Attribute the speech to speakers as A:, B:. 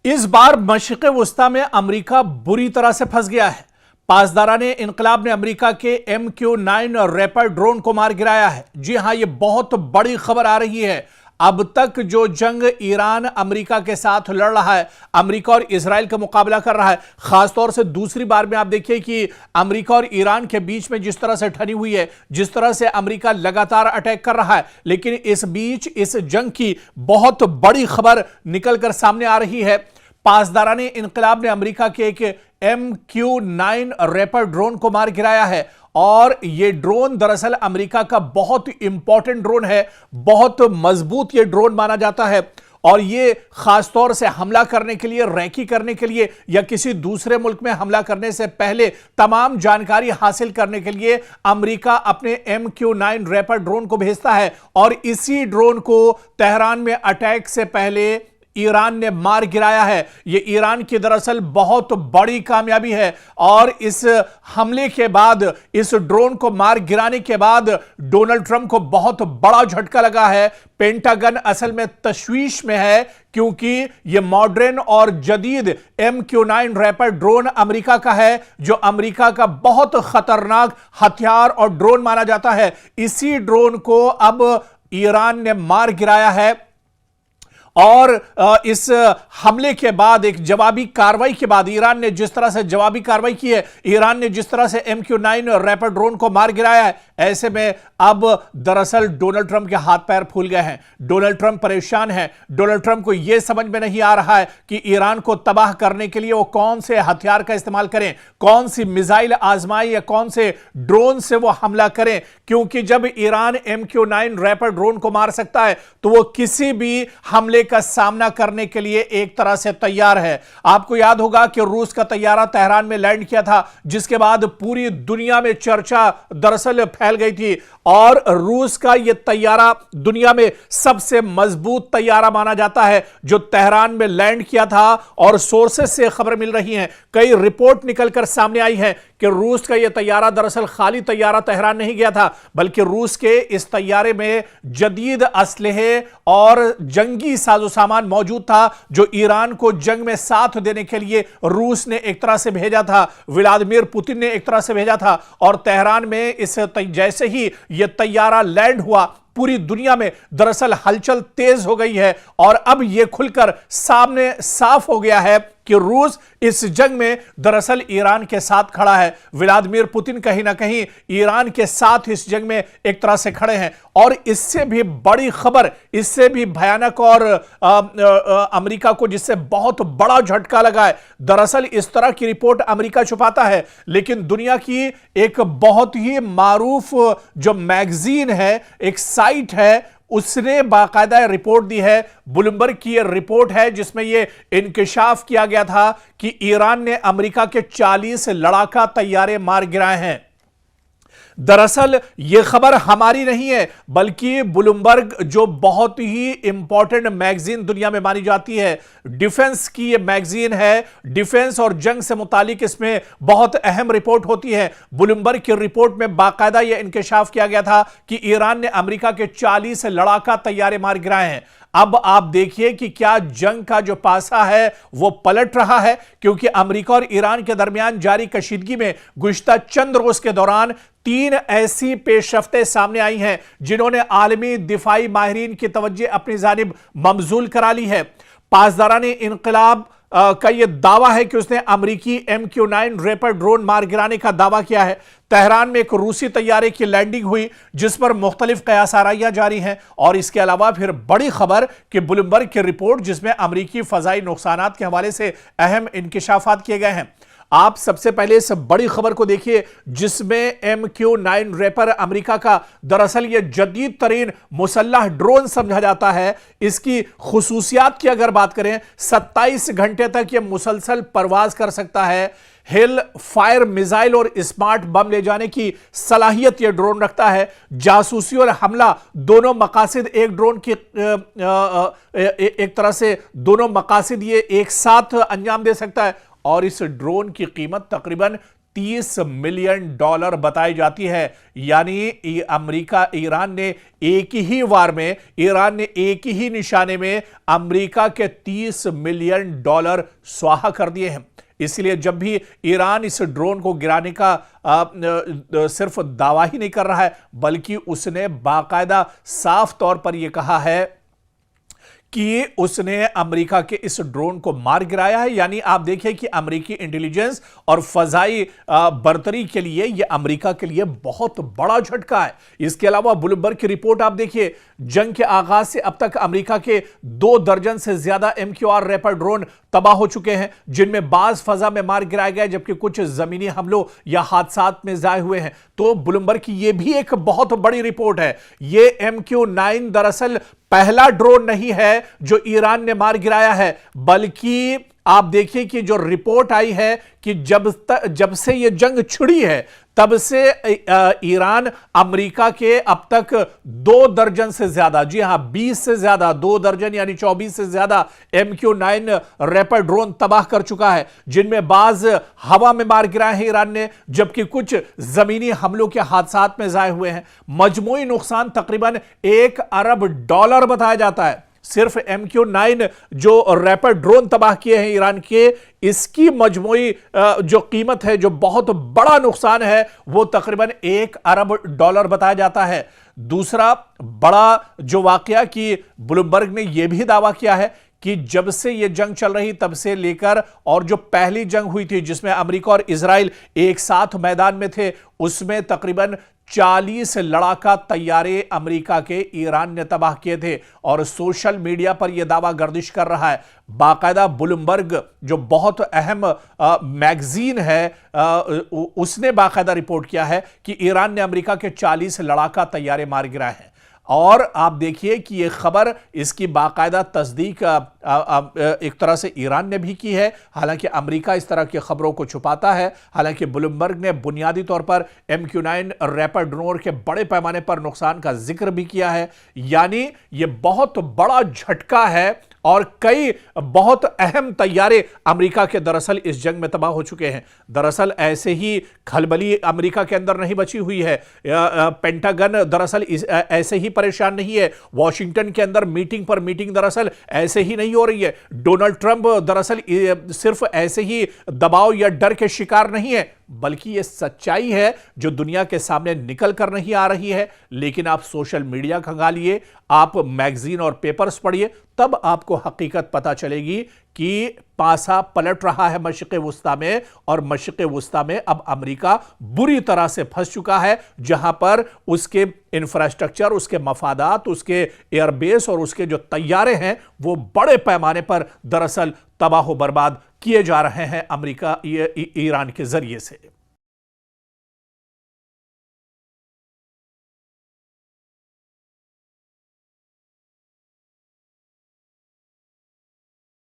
A: इस बार मशरिक़ वुस्ता में अमेरिका बुरी तरह से फंस गया है। पासदाराने इनकलाब ने अमेरिका के MQ-9 रैपर ड्रोन को मार गिराया है। जी हां, यह बहुत बड़ी खबर आ रही है। अब तक जो जंग ईरान अमेरिका के साथ लड़ रहा है, अमेरिका और इजराइल का मुकाबला कर रहा है, खासतौर से दूसरी बार में आप देखिए कि अमेरिका और ईरान के बीच में जिस तरह से ठनी हुई है, जिस तरह से अमेरिका लगातार अटैक कर रहा है, लेकिन इस बीच इस जंग की बहुत बड़ी खबर निकलकर सामने आ रही है। पासदाराने इनकलाब ने अमेरिका के एक MQ-9 रैपर ड्रोन को मार गिराया है और यह ड्रोन दरअसल अमेरिका का बहुत इंपॉर्टेंट ड्रोन है, बहुत मजबूत यह ड्रोन माना जाता है और यह खासतौर से हमला करने के लिए, रैकी करने के लिए या किसी दूसरे मुल्क में हमला करने से पहले तमाम जानकारी हासिल करने के लिए अमेरिका अपने MQ-9 रैपर ड्रोन को भेजता है और इसी ड्रोन को तेहरान में अटैक से पहले ईरान ने मार गिराया है। यह ईरान की दरअसल बहुत बड़ी कामयाबी है और इस हमले के बाद, इस ड्रोन को मार गिराने के बाद डोनाल्ड ट्रंप को बहुत बड़ा झटका लगा है। पेंटागन असल में तशवीश में है क्योंकि यह मॉडर्न और जदीद MQ-9 रैपर ड्रोन अमेरिका का है, जो अमेरिका का बहुत खतरनाक हथियार और ड्रोन माना जाता है। इसी ड्रोन को अब ईरान ने मार गिराया है और इस हमले के बाद, एक जवाबी कार्रवाई के बाद, ईरान ने जिस तरह से जवाबी कार्रवाई की है, ईरान ने जिस तरह से MQ-9 रैपर ड्रोन को मार गिराया है, ऐसे में अब दरअसल डोनाल्ड ट्रंप के हाथ पैर फूल गए हैं। डोनाल्ड ट्रंप परेशान है। डोनाल्ड ट्रंप को यह समझ में नहीं आ रहा है कि ईरान को तबाह करने के लिए वो कौन से हथियार का इस्तेमाल करें, कौन सी मिसाइल आजमाएं या कौन से ड्रोन से वो हमला करें, क्योंकि जब ईरान MQ-9 रैपर ड्रोन को मार सकता है तो वो किसी भी हमले का सामना करने के लिए एक तरह से तैयार है। आपको याद होगा कि रूस का तैयारा तेहरान में लैंड किया था, जिसके बाद पूरी दुनिया में चर्चा दरअसल फैल गई थी और रूस का यह तैयारा दुनिया में सबसे मजबूत तैयारा माना जाता है जो तेहरान में लैंड किया था। और सोर्सेस से खबर मिल रही हैं, कई रिपोर्ट निकलकर सामने आई है कि रूस का यह तैयारा दरअसल खाली तैयारा तेहरान नहीं गया था, बल्कि रूस के इस तैयारे में जदीद असलहे और जंगी साजो सामान मौजूद था जो ईरान को जंग में साथ देने के लिए रूस ने एक तरह से भेजा था, व्लादिमीर पुतिन ने एक तरह से भेजा था। और तेहरान में जैसे ही यह तैयारा लैंड हुआ, पूरी दुनिया में दरअसल हलचल तेज हो गई है और अब यह खुलकर सामने साफ हो गया है कि रूस इस जंग में दरअसल ईरान के साथ खड़ा है। व्लादिमीर पुतिन कहीं ना कहीं ईरान के साथ इस जंग में एक तरह से खड़े हैं। और इससे भी बड़ी खबर, इससे भी भयानक और अमेरिका को जिससे बहुत बड़ा झटका लगा है, दरअसल इस तरह की रिपोर्ट अमेरिका छुपाता है, लेकिन दुनिया की एक बहुत ही मारूफ जो मैगजीन है, एक साइट है, उसने बाकायदा रिपोर्ट दी है। ब्लूमबर्ग की यह रिपोर्ट है जिसमें यह इंकिशाफ किया गया था कि ईरान ने अमेरिका के 40 लड़ाका तैयारे मार गिराए हैं। दरअसल यह खबर हमारी नहीं है, बल्कि ब्लूमबर्ग जो बहुत ही इंपॉर्टेंट मैगजीन दुनिया में मानी जाती है, डिफेंस की यह मैगजीन है, डिफेंस और जंग से मुतालिक इसमें बहुत अहम रिपोर्ट होती है। ब्लूमबर्ग की रिपोर्ट में बाकायदा यह इंकिशाफ किया गया था कि ईरान ने अमेरिका के 40 लड़ाका तैयारे मार गिराए हैं। अब आप देखिए कि क्या जंग का जो पासा है वो पलट रहा है, क्योंकि अमेरिका और ईरान के दरमियान जारी कशीदगी में गुज़िश्ता चंद रोज के दौरान 3 ऐसी पेशरफ्तें सामने आई हैं जिन्होंने आलमी दिफाई माहिरीन की तवज्जो अपनी जानिब मबजूल करा ली है। पासदाराने इनकलाब का यह दावा है कि उसने अमेरिकी MQ-9 रैपर ड्रोन मार गिराने का दावा किया है। तेहरान में एक रूसी तैयारे की लैंडिंग हुई जिस पर मुख्तलिफ कयास आराइयां जारी हैं। और इसके अलावा फिर बड़ी खबर कि ब्लूमबर्ग की रिपोर्ट जिसमें अमेरिकी फजाई नुकसानात के हवाले से अहम इंकिशाफात किए गए हैं। आप सबसे पहले इस बड़ी खबर को देखिए जिसमें MQ-9 रैपर अमेरिका का दरअसल यह जदीद तरीन मुसल्लह ड्रोन समझा जाता है। इसकी खुसूसियात की अगर बात करें, 27 घंटे तक यह मुसलसल परवाज कर सकता है। हिल फायर मिसाइल और स्मार्ट बम ले जाने की सलाहियत यह ड्रोन रखता है। जासूसी और हमला दोनों मकासद एक ड्रोन की एक तरह से दोनों मकासद ये एक साथ अंजाम दे सकता है और इस ड्रोन की कीमत तकरीबन $30 मिलियन बताई जाती है। यानी अमेरिका ईरान ने एक ही वार में, ईरान ने एक ही निशाने में अमेरिका के $30 मिलियन स्वाहा कर दिए हैं। इसलिए जब भी ईरान इस ड्रोन को गिराने का सिर्फ दावा ही नहीं कर रहा है, बल्कि उसने बाकायदा साफ तौर पर यह कहा है कि उसने अमेरिका के इस ड्रोन को मार गिराया है। यानी आप देखिए कि अमेरिकी इंटेलिजेंस और फजाई बर्तरी के लिए यह अमेरिका के लिए बहुत बड़ा झटका है। इसके अलावा ब्लूमबर्ग की रिपोर्ट आप देखिए, जंग के आगाज से अब तक अमेरिका के 2 दर्जन से ज्यादा MQ-4 रैपर ड्रोन तबाह हो चुके हैं, जिनमें बाज फजा में मार गिराए गए, जबकि कुछ जमीनी हमलों या हादसात में जाए हुए हैं। तो ब्लूमबर्ग की यह भी एक बहुत बड़ी रिपोर्ट है। यह MQ-9 दरअसल पहला ड्रोन नहीं है जो ईरान ने मार गिराया है, बल्कि आप देखिए कि जो रिपोर्ट आई है कि जब से यह जंग छिड़ी है, तब से ईरान अमेरिका के अब तक 2 दर्जन से ज्यादा, जी हां 20 से ज्यादा, 2 दर्जन यानी 24 से ज्यादा MQ-9 रैपर ड्रोन तबाह कर चुका है, जिनमें बाज हवा में मार गिराए हैं ईरान ने, जबकि कुछ जमीनी हमलों के हादसात में जाए हुए हैं। मजमूई नुकसान तकरीबन $1 अरब बताया जाता है। सिर्फ MQ-9 जो रैपर ड्रोन तबाह किए हैं ईरान के, इसकी मजमूई जो कीमत है, जो बहुत बड़ा नुकसान है, वो तकरीबन $1 अरब बताया जाता है। दूसरा बड़ा जो वाकया कि ब्लूमबर्ग ने यह भी दावा किया है कि जब से यह जंग चल रही तब से लेकर, और जो पहली जंग हुई थी जिसमें अमेरिका और इजराइल एक साथ मैदान में थे, उसमें तकरीबन 40 लड़ाका तैयारे अमेरिका के ईरान ने तबाह किए थे। और सोशल मीडिया पर यह दावा गर्दिश कर रहा है। बाकायदा ब्लूमबर्ग जो बहुत अहम मैगजीन है, उसने बाकायदा रिपोर्ट किया है कि ईरान ने अमेरिका के 40 लड़ाका तैयारे मार गिराए हैं। और आप देखिए कि यह खबर, इसकी बाकायदा तस्दीक एक तरह से ईरान ने भी की है। हालांकि अमेरिका इस तरह की खबरों को छुपाता है। हालांकि ब्लूमबर्ग ने बुनियादी तौर पर MQ-9 रैपर ड्रोन के बड़े पैमाने पर नुकसान का जिक्र भी किया है। यानी यह बहुत बड़ा झटका है और कई बहुत अहम तैयारे अमेरिका के दरअसल इस जंग में तबाह हो चुके हैं। दरअसल ऐसे ही खलबली अमेरिका के अंदर नहीं बची हुई है। पेंटागन दरअसल ऐसे ही परेशान नहीं है। वॉशिंगटन के अंदर मीटिंग पर मीटिंग दरअसल ऐसे ही नहीं हो रही है। डोनाल्ड ट्रंप दरअसल सिर्फ ऐसे ही दबाव या डर के शिकार नहीं है, बल्कि यह सच्चाई है जो दुनिया के सामने निकल कर नहीं आ रही है। लेकिन आप सोशल मीडिया खंगालिए, आप मैगजीन और पेपर्स पढ़िए, तब आपको हकीकत पता चलेगी कि पासा पलट रहा है मशरिक़ वुस्ता में। और मशरिक़ वुस्ता में अब अमेरिका बुरी तरह से फंस चुका है, जहां पर उसके इंफ्रास्ट्रक्चर, उसके मफादात, उसके एयरबेस और उसके जो तैयारे हैं, वो बड़े पैमाने पर दरअसल तबाह बर्बाद किए जा रहे हैं अमेरिका ईरान के जरिए से।